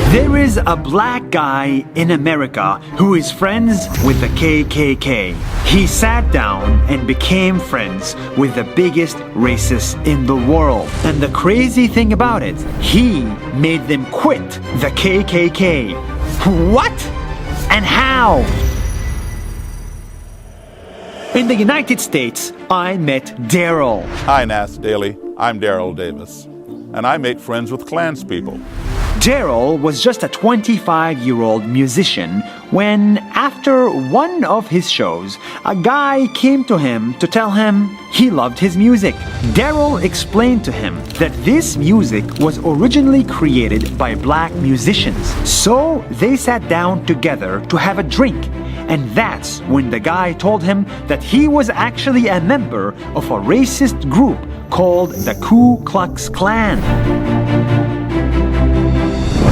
There is a black guy in America who is friends with the KKK. He sat down and became friends with the biggest racists in the world. And the crazy thing about it, he made them quit the KKK. What? And how? In the United States, I met Daryl. Hi, Nas Daily. I'm Daryl Davis, and I make friends with Klanspeople. Daryl was just a 25-year-old musician when, after one of his shows, a guy came to him to tell him he loved his music. Daryl explained to him that this music was originally created by black musicians. So they sat down together to have a drink. And that's when the guy told him that he was actually a member of a racist group called the Ku Klux Klan.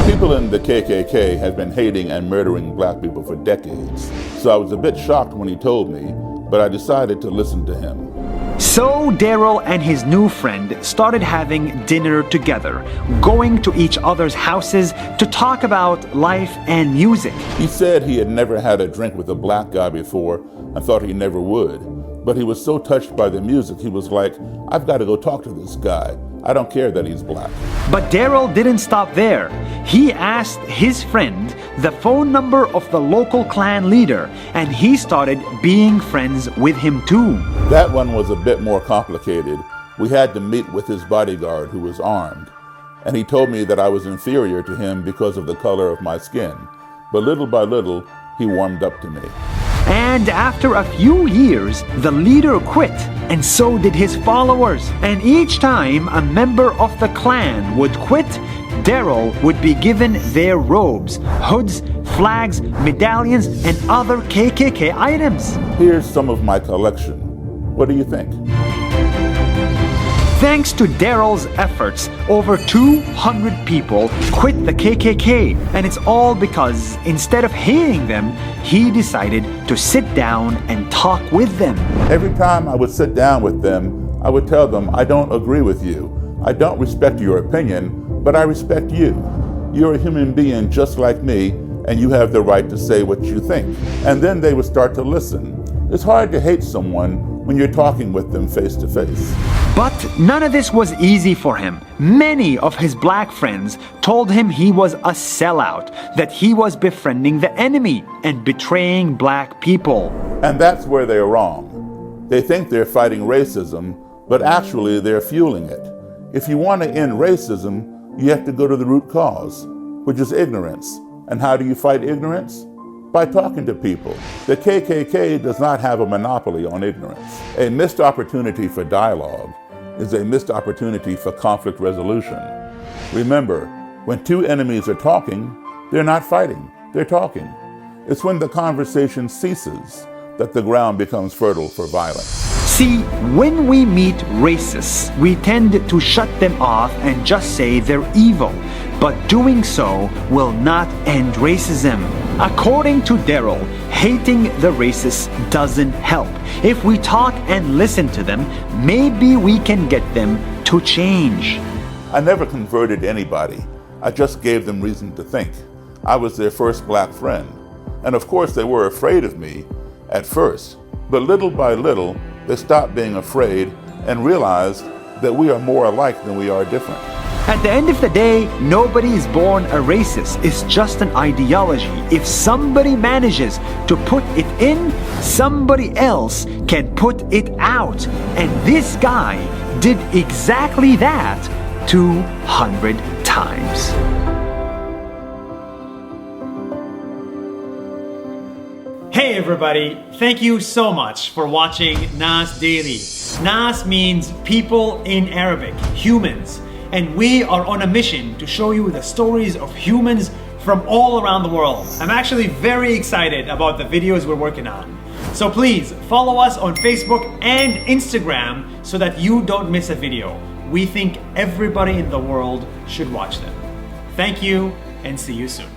People in the KKK had been hating and murdering black people for decades. So I was a bit shocked when he told me, but I decided to listen to him. So Daryl and his new friend started having dinner together, going to each other's houses to talk about life and music. He said he had never had a drink with a black guy before and thought he never would. But he was so touched by the music, he was like, I've got to go talk to this guy. I don't care that he's black. But Daryl didn't stop there. He asked his friend the phone number of the local Klan leader, and he started being friends with him too. That one was a bit more complicated. We had to meet with his bodyguard who was armed. And he told me that I was inferior to him because of the color of my skin. But little by little, he warmed up to me. And after a few years, the leader quit, and so did his followers. And each time a member of the Klan would quit, Daryl would be given their robes, hoods, flags, medallions, and other KKK items. Here's some of my collection. What do you think? Thanks to Daryl's efforts, over 200 people quit the KKK, and it's all because instead of hating them, he decided to sit down and talk with them. Every time I would sit down with them, I would tell them, I don't agree with you. I don't respect your opinion, but I respect you. You're a human being just like me, and you have the right to say what you think. And then they would start to listen. It's hard to hate someone when you're talking with them face to face. But none of this was easy for him. Many of his black friends told him he was a sellout, that he was befriending the enemy and betraying black people. And that's where they're wrong. They think they're fighting racism, but actually they're fueling it. If you want to end racism, you have to go to the root cause, which is ignorance. And how do you fight ignorance? By talking to people. The KKK does not have a monopoly on ignorance. A missed opportunity for dialogue is a missed opportunity for conflict resolution. Remember, when two enemies are talking, they're not fighting, they're talking. It's when the conversation ceases that the ground becomes fertile for violence. See, when we meet racists, we tend to shut them off and just say they're evil. But doing so will not end racism. According to Daryl, hating the racists doesn't help. If we talk and listen to them, maybe we can get them to change. I never converted anybody. I just gave them reason to think. I was their first black friend. And of course they were afraid of me at first. But little by little, they stopped being afraid and realized that we are more alike than we are different. At the end of the day, nobody is born a racist. It's just an ideology. If somebody manages to put it in, somebody else can put it out. And this guy did exactly that 200 times. Hey everybody, thank you so much for watching Nas Daily. Nas means people in Arabic, humans. And we are on a mission to show you the stories of humans from all around the world. I'm actually very excited about the videos we're working on. So please follow us on Facebook and Instagram so that you don't miss a video. We think everybody in the world should watch them. Thank you and see you soon.